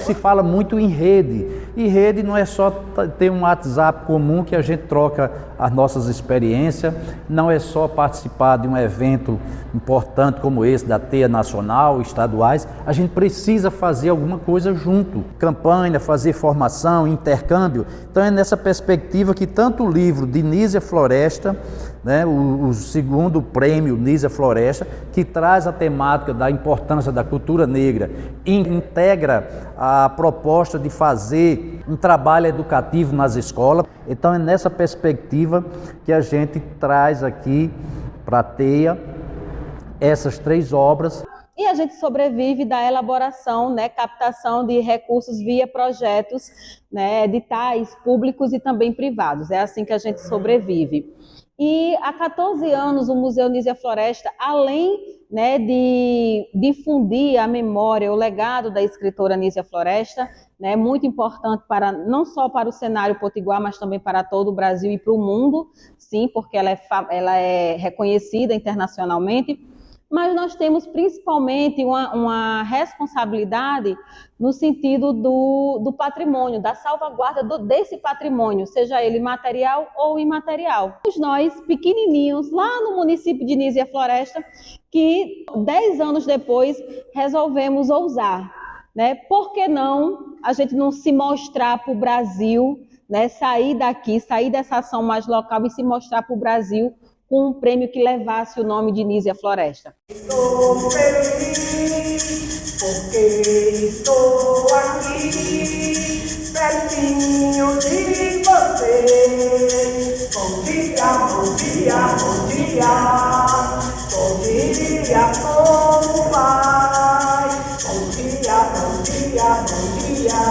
se fala muito em rede, e rede não é só ter um WhatsApp comum que a gente troca as nossas experiências, não é só participar de um evento importante como esse da Teia Nacional, estaduais, a gente precisa fazer alguma coisa junto, campanha, fazer formação, intercâmbio. Então é nessa perspectiva que tanto o livro de Nísia Floresta, né, o segundo prêmio Nísia Floresta, que traz a temática da importância da cultura negra, integra a proposta de fazer um trabalho educativo nas escolas. Então é nessa perspectiva que a gente traz aqui para a Teia essas 3 obras. E a gente sobrevive da elaboração, né, captação de recursos via projetos, né, editais públicos e também privados. É assim que a gente sobrevive. E há 14 anos o Museu Nísia Floresta, além, né, de difundir a memória, o legado da escritora Nísia Floresta, né, muito importante para, não só para o cenário potiguar, mas também para todo o Brasil e para o mundo, sim, porque ela é reconhecida internacionalmente. Mas nós temos principalmente uma responsabilidade no sentido do patrimônio, da salvaguarda desse patrimônio, seja ele material ou imaterial. Nós, pequenininhos, lá no município de Nísia Floresta, que 10 anos depois resolvemos ousar, né? Por que não a gente não se mostrar para o Brasil, né? Sair daqui, sair dessa ação mais local e se mostrar para o Brasil com um prêmio que levasse o nome de Nísia Floresta. Estou feliz porque estou aqui, pertinho de você. Bom dia, bom dia, bom dia. Bom dia, como vai? Bom dia, bom dia, bom dia.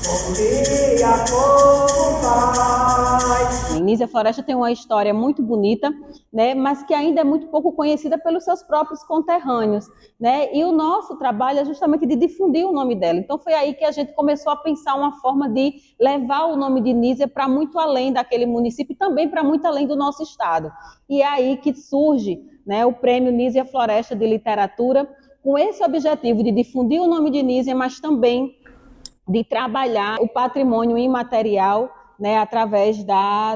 Bom dia, como vai? Nísia Floresta tem uma história muito bonita, né, mas que ainda é muito pouco conhecida pelos seus próprios conterrâneos, né, e o nosso trabalho é justamente de difundir o nome dela. Então foi aí que a gente começou a pensar uma forma de levar o nome de Nísia para muito além daquele município e também para muito além do nosso estado. E é aí que surge, né, o Prêmio Nísia Floresta de Literatura, com esse objetivo de difundir o nome de Nísia, mas também de trabalhar o patrimônio imaterial, né, através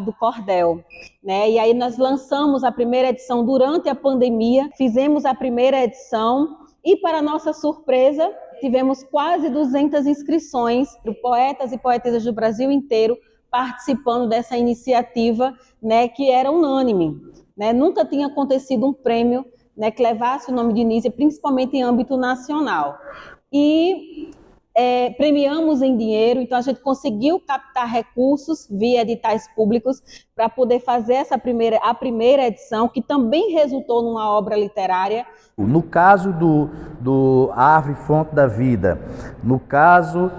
do cordel, né? E aí nós lançamos a primeira edição durante a pandemia, fizemos a primeira edição e, para nossa surpresa, tivemos quase 200 inscrições de poetas e poetisas do Brasil inteiro participando dessa iniciativa, né, que era unânime, né? Nunca tinha acontecido um prêmio, né, que levasse o nome de Nísia, principalmente em âmbito nacional. E premiamos em dinheiro, então a gente conseguiu captar recursos via editais públicos para poder fazer a primeira edição, que também resultou numa obra literária. No caso do Árvore Fonte da Vida, no caso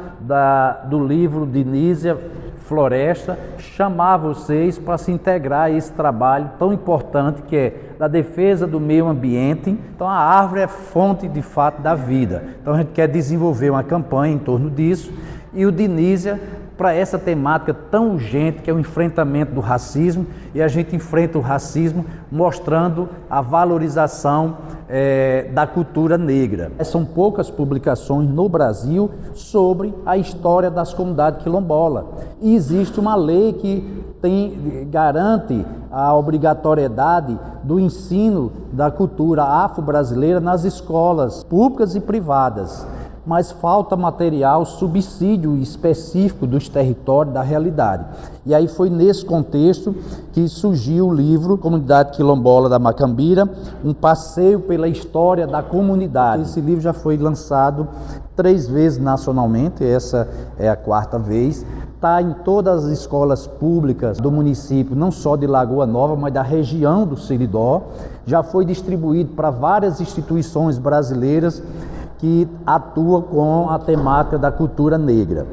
do livro de Nísia Floresta, chamar vocês para se integrar a esse trabalho tão importante que é da defesa do meio ambiente. Então a árvore é fonte de fato da vida. Então a gente quer desenvolver uma campanha em torno disso e o de Nísia para essa temática tão urgente que é o enfrentamento do racismo, e a gente enfrenta o racismo mostrando a valorização da cultura negra. São poucas publicações no Brasil sobre a história das comunidades quilombolas. E existe uma lei que garante a obrigatoriedade do ensino da cultura afro-brasileira nas escolas públicas e privadas. Mas falta material, subsídio específico dos territórios, da realidade. E aí foi nesse contexto que surgiu o livro Comunidade Quilombola da Macambira, um passeio pela história da comunidade. Esse livro já foi lançado 3 vezes nacionalmente, essa é a 4ª vez. Está em todas as escolas públicas do município, não só de Lagoa Nova, mas da região do Seridó. Já foi distribuído para várias instituições brasileiras que atua com a temática da cultura negra.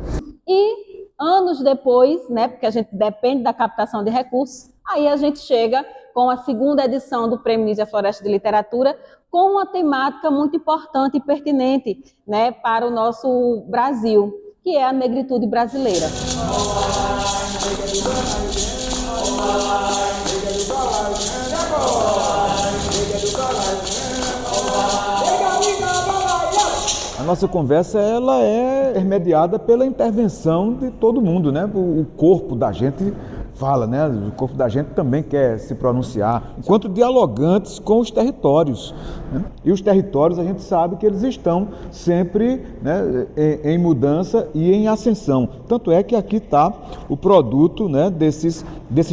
E anos depois, né, porque a gente depende da captação de recursos, aí a gente chega com a 2ª edição do Prêmio Nísia Floresta de Literatura, com uma temática muito importante e pertinente, né, para o nosso Brasil, que é a negritude brasileira. A nossa conversa ela é intermediada pela intervenção de todo mundo, né? O corpo da gente fala, né? O corpo da gente também quer se pronunciar, enquanto dialogantes com os territórios, né? E os territórios a gente sabe que eles estão sempre, né, em mudança e em ascensão. Tanto é que aqui está o produto, né, desses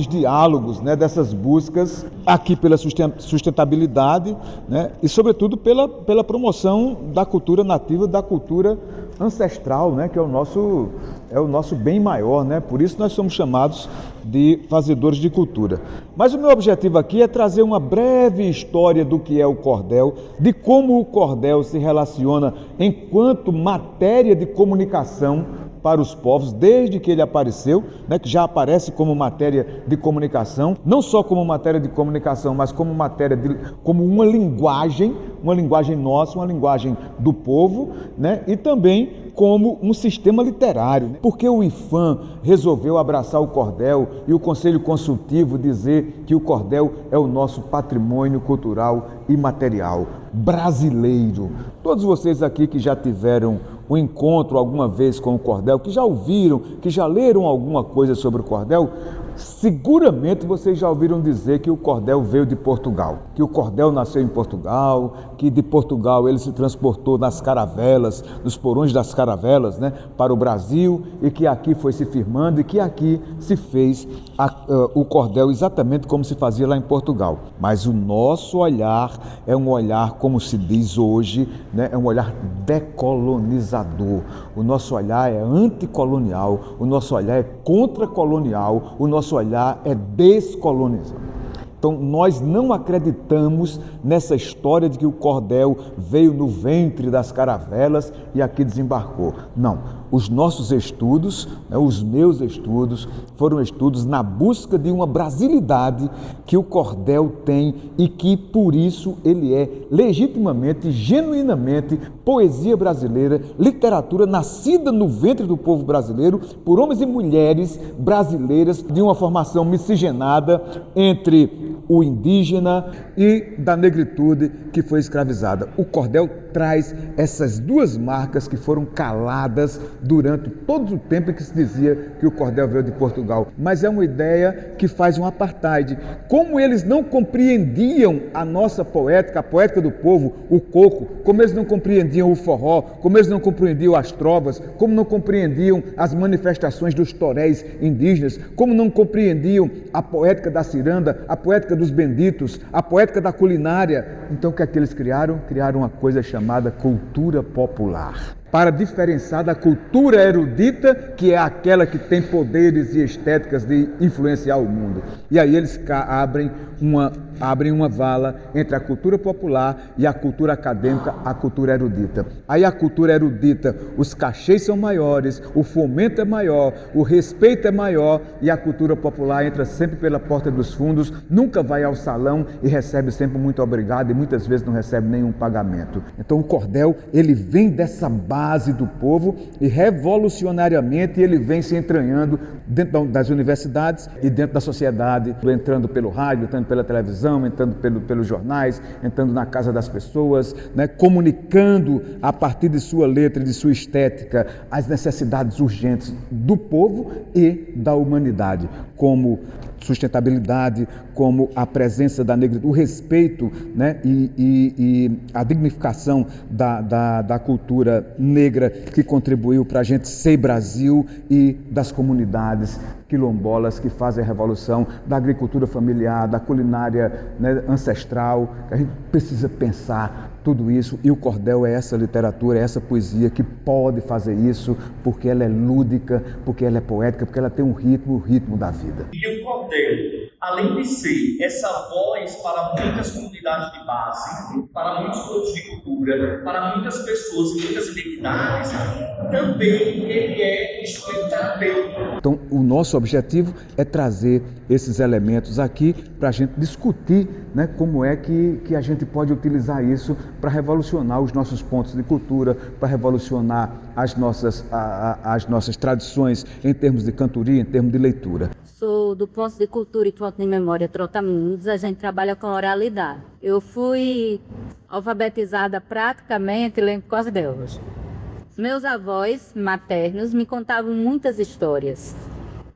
diálogos, né, dessas buscas aqui pela sustentabilidade, né, e sobretudo pela promoção da cultura nativa, da cultura ancestral, né, que é o nosso bem maior, né? Por isso nós somos chamados de fazedores de cultura. Mas o meu objetivo aqui é trazer uma breve história do que é o cordel, de como o cordel se relaciona enquanto matéria de comunicação para os povos, desde que ele apareceu, né, que já aparece como matéria de comunicação, não só como matéria de comunicação, mas como como uma linguagem nossa, uma linguagem do povo, né, e também como um sistema literário. Porque o IPHAN resolveu abraçar o cordel e o Conselho Consultivo dizer que o cordel é o nosso patrimônio cultural imaterial brasileiro. Todos vocês aqui que já tiveram um encontro alguma vez com o cordel, que já ouviram, que já leram alguma coisa sobre o cordel, seguramente vocês já ouviram dizer que o cordel veio de Portugal, que o cordel nasceu em Portugal, que de Portugal ele se transportou nas caravelas, nos porões das caravelas, né, para o Brasil, e que aqui foi se firmando e que aqui se fez o cordel exatamente como se fazia lá em Portugal. Mas o nosso olhar é um olhar, como se diz hoje, né, é um olhar decolonizador. O nosso olhar é anticolonial, o nosso olhar é contracolonial, o nosso olhar é descolonizador. Então, nós não acreditamos nessa história de que o cordel veio no ventre das caravelas e aqui desembarcou. Não. Os nossos estudos, né, os meus estudos, foram estudos na busca de uma brasilidade que o cordel tem e que, por isso, ele é legitimamente, genuinamente poesia brasileira, literatura nascida no ventre do povo brasileiro por homens e mulheres brasileiras de uma formação miscigenada entre o indígena e da negritude que foi escravizada. O cordel traz essas duas marcas que foram caladas durante todo o tempo em que se dizia que o cordel veio de Portugal. Mas é uma ideia que faz um apartheid. Como eles não compreendiam a nossa poética, a poética do povo, o coco, como eles não compreendiam o forró, como eles não compreendiam as trovas, como não compreendiam as manifestações dos toréis indígenas, como não compreendiam a poética da ciranda, a poética dos benditos, a poética da culinária. Então o que é que eles criaram? Criaram uma coisa chamada cultura popular, para diferenciar da cultura erudita, que é aquela que tem poderes e estéticas de influenciar o mundo. E aí eles abrem uma vala entre a cultura popular e a cultura acadêmica, a cultura erudita. Aí a cultura erudita, os cachês são maiores, o fomento é maior, o respeito é maior, e a cultura popular entra sempre pela porta dos fundos, nunca vai ao salão e recebe sempre muito obrigado e muitas vezes não recebe nenhum pagamento. Então o cordel, ele vem dessa base do povo e revolucionariamente ele vem se entranhando dentro das universidades e dentro da sociedade, entrando pelo rádio, entrando pela televisão, entrando pelos jornais, entrando na casa das pessoas, né, comunicando a partir de sua letra e de sua estética as necessidades urgentes do povo e da humanidade, como sustentabilidade, como a presença da negritude, o respeito, né, e a dignificação da cultura negra que contribuiu para a gente ser Brasil, e das comunidades quilombolas que fazem a revolução, da agricultura familiar, da culinária, né, ancestral. A gente precisa pensar tudo isso, e o cordel é essa literatura, é essa poesia que pode fazer isso, porque ela é lúdica, porque ela é poética, porque ela tem um ritmo, o ritmo da vida. E o cordel, além de ser essa voz para muitas comunidades de base, para muitos grupos de cultura, para muitas pessoas e muitas identidades, também ele é instrumento terapêutico. Então, o nosso objetivo é trazer esses elementos aqui para a gente discutir, né, como é que a gente pode utilizar isso para revolucionar os nossos pontos de cultura, para revolucionar as nossas tradições em termos de cantoria, em termos de leitura. Sou do Ponto de Cultura e Ponto de Memória Trotamundos, a gente trabalha com oralidade. Eu fui alfabetizada praticamente lendo cordel. Meus avós maternos me contavam muitas histórias.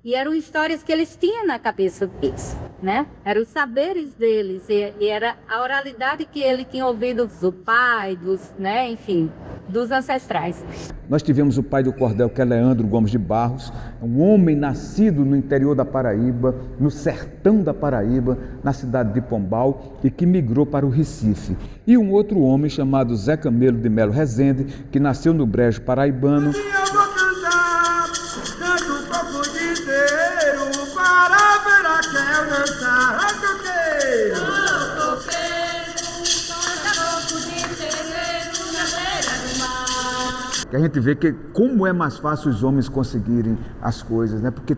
E eram histórias que eles tinham na cabeça deles, né? Eram os saberes deles e era a oralidade que ele tinha ouvido do pai, né? Enfim, dos ancestrais. Nós tivemos o pai do cordel, que é Leandro Gomes de Barros, um homem nascido no interior da Paraíba, no sertão da Paraíba, na cidade de Pombal, e que migrou para o Recife. E um outro homem chamado Zé Camelo de Melo Rezende, que nasceu no Brejo Paraibano. Eu vou cantar, canto um pouco de inteiro, para ver aquele dançar. Ai, toqueiro! Que a gente vê que como é mais fácil os homens conseguirem as coisas, né? Porque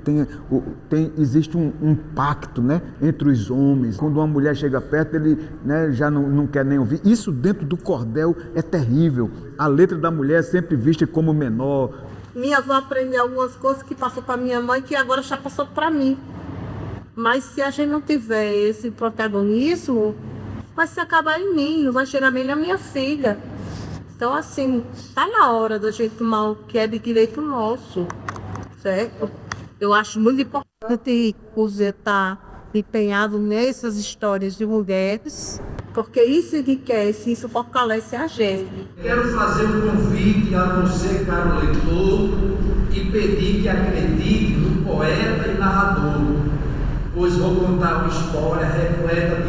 existe um pacto, né, entre os homens. Quando uma mulher chega perto, ele, né, já não quer nem ouvir. Isso dentro do cordel é terrível. A letra da mulher é sempre vista como menor. Minha avó aprendeu algumas coisas que passou para minha mãe, que agora já passou para mim. Mas se a gente não tiver esse protagonismo, vai se acabar em mim, não vai chegar nem na minha filha. Então, assim, tá na hora da gente tomar o que é de direito nosso, certo? Eu acho muito importante o Zé estar empenhado nessas histórias de mulheres, porque isso enriquece, isso fortalece a gente. Quero fazer um convite a você, caro leitor, e pedir que acredite no poeta e narrador, pois vou contar uma história repleta